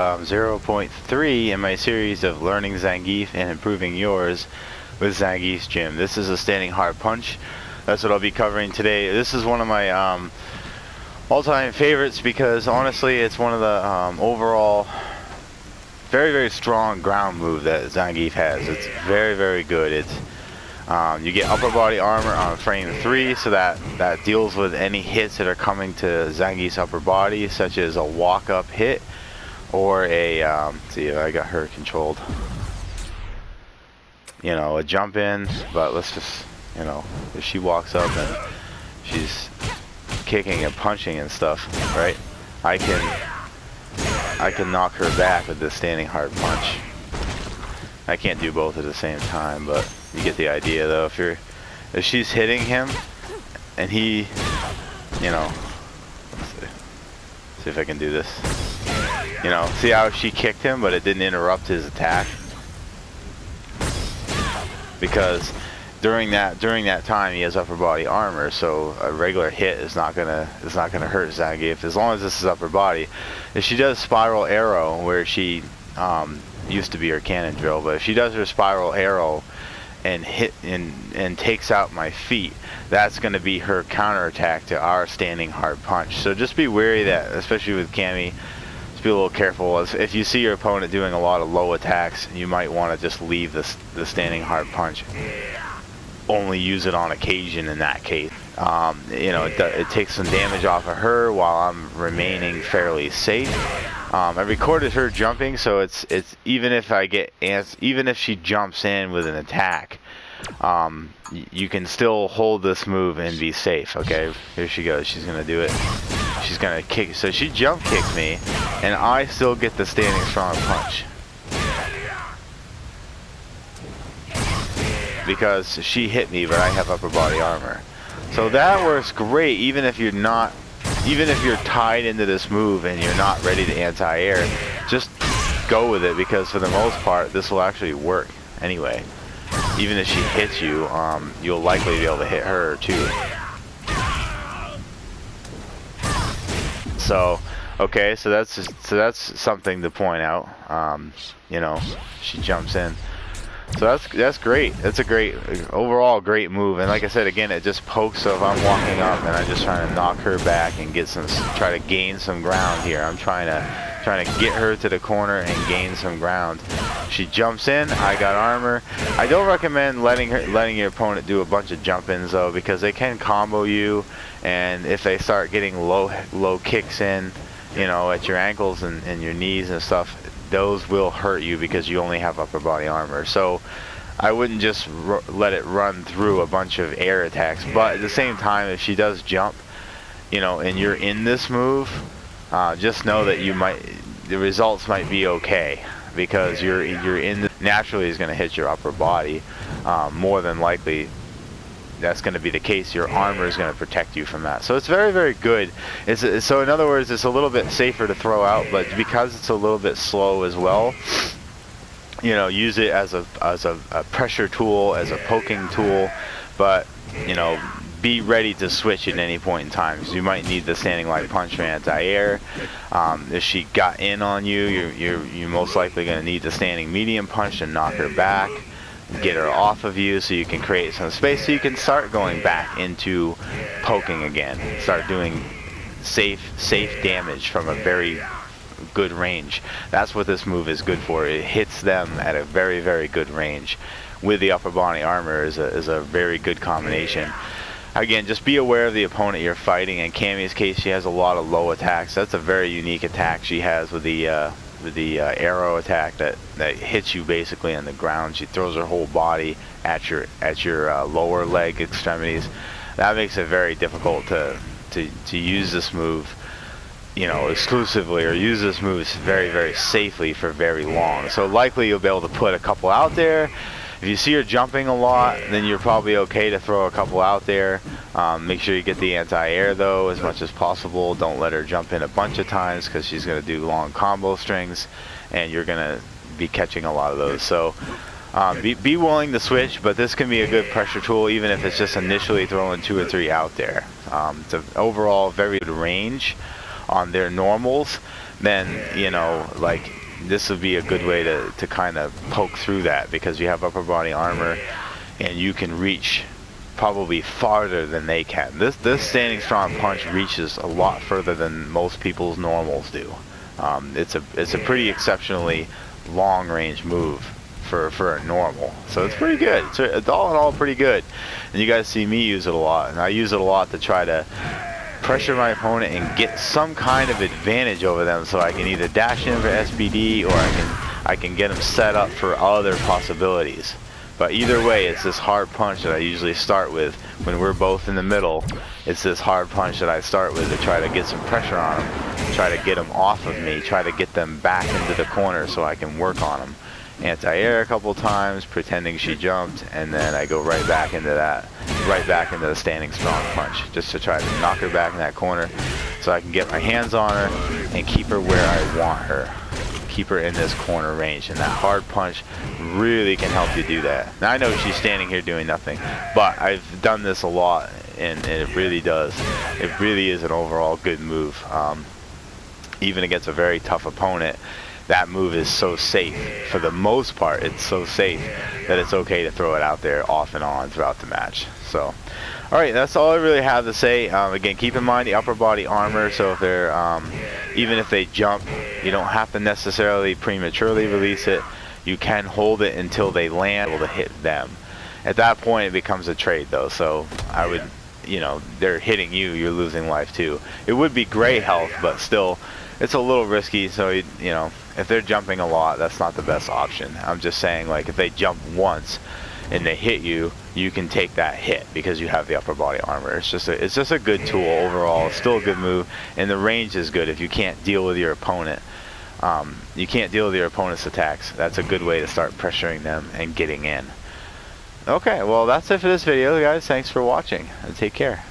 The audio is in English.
0.3 in my series of learning Zangief and improving yours with Zangiefsgym. This is a standing hard punch. That's what I'll be covering today. This is one of my all-time favorites because honestly it's one of the overall very strong ground move that Zangief has. It's very good. It's you get upper body armor on frame 3, so that deals with any hits that are coming to Zangief's upper body, such as a walk-up hit or a see if I got her controlled, you know, a jump in. But let's just, you know, if she walks up and she's kicking and punching and stuff, right, I can knock her back with this standing hard punch. I can't do both at the same time, but you get the idea though. If she's hitting him and he, you know, let's see if I can do this. You know, see how she kicked him, but it didn't interrupt his attack? Because during that time he has upper body armor, so a regular hit is not gonna hurt Zangief as long as this is upper body. If she does spiral arrow, where she used to be her cannon drill, but if she does her spiral arrow and hit and takes out my feet, that's going to be her counterattack to our standing hard punch. So just be wary that, especially with Cammy, just be a little careful. If you see your opponent doing a lot of low attacks, you might want to just leave the standing hard punch. Only use it on occasion in that case. You know, it takes some damage off of her while I'm remaining fairly safe. I recorded her jumping, so it's even if she jumps in with an attack, you can still hold this move and be safe. Okay, here she goes. She's gonna do it. She's gonna kick. So she jump kicked me, and I still get the standing strong punch because she hit me, but I have upper body armor. So that works great, even if you're tied into this move and you're not ready to anti-air. Just go with it, because for the most part this will actually work anyway. Even if she hits you, you'll likely be able to hit her too. So okay, so that's something to point out. You know, she jumps in. So that's great. That's a great, overall great move. And like I said, again, it just pokes. So if I'm walking up and I'm just trying to knock her back and try to gain some ground here. I'm trying to get her to the corner and gain some ground. She jumps in. I got armor. I don't recommend letting your opponent do a bunch of jump-ins though, because they can combo you. And if they start getting low kicks in, you know, at your ankles and your knees and stuff, those will hurt you because you only have upper body armor. So I wouldn't just let it run through a bunch of air attacks. But at the same time, if she does jump, you know, and you're in this move, just know that the results might be okay, because you're in naturally is going to hit your upper body. More than likely that's going to be the case. Your armor is going to protect you from that. So it's very good. So in other words, it's a little bit safer to throw out, but because it's a little bit slow as well, you know, use it as a pressure tool, as a poking tool. But you know, be ready to switch at any point in time, because you might need the standing light punch for anti-air. If she got in on you, you're most likely going to need the standing medium punch to knock her back, get her off of you, so you can create some space, so you can start going back into poking again, start doing safe damage from a very good range. That's what this move is good for. It hits them at a very good range with the upper body armor. Is a very good combination. Again, just be aware of the opponent you're fighting. In Cammy's case, she has a lot of low attacks. That's a very unique attack she has with the arrow attack that hits you basically on the ground. She throws her whole body at your lower leg extremities. That makes it very difficult to use this move, you know, exclusively, or use this move very safely for very long. So likely you'll be able to put a couple out there. If you see her jumping a lot, then you're probably okay to throw a couple out there. Make sure you get the anti-air though as much as possible. Don't let her jump in a bunch of times, because she's going to do long combo strings and you're going to be catching a lot of those. So be willing to switch, but this can be a good pressure tool even if it's just initially throwing 2 or 3 out there. It's an overall very good range on their normals, then, you know, like, this would be a good way to kind of poke through that, because you have upper body armor and you can reach probably farther than they can. This standing strong punch reaches a lot further than most people's normals do. It's a pretty exceptionally long range move for a normal, so it's pretty good. It's all in all pretty good, and you guys see me use it a lot, and I use it a lot to try to pressure my opponent and get some kind of advantage over them, so I can either dash in for SBD, or I can get them set up for other possibilities. But either way, it's this hard punch that I usually start with when we're both in the middle. It's this hard punch that I start with to try to get some pressure on them, try to get them off of me, try to get them back into the corner so I can work on them. Anti-air a couple times, pretending she jumped, and then I go right back into that, right back into the standing strong punch, just to try to knock her back in that corner so I can get my hands on her and keep her where I want her. Keep her in this corner range, and that hard punch really can help you do that. Now I know she's standing here doing nothing, but I've done this a lot, and it really does. It really is an overall good move. Even against a very tough opponent, that move is so safe. For the most part, it's so safe that it's okay to throw it out there off and on throughout the match. So, alright, that's all I really have to say. Again, keep in mind the upper body armor, so if they're, even if they jump, you don't have to necessarily prematurely release it. You can hold it until they land, able to hit them. At that point, it becomes a trade, though, so I would, you know, they're hitting you, you're losing life too. It would be gray health, but still, it's a little risky, so, you know, if they're jumping a lot, that's not the best option. I'm just saying, like, if they jump once and they hit you, you can take that hit because you have the upper body armor. It's just a good tool overall. It's still a good move, and the range is good if you can't deal with your opponent. You can't deal with your opponent's attacks. That's a good way to start pressuring them and getting in. Okay, well, that's it for this video, guys. Thanks for watching, and take care.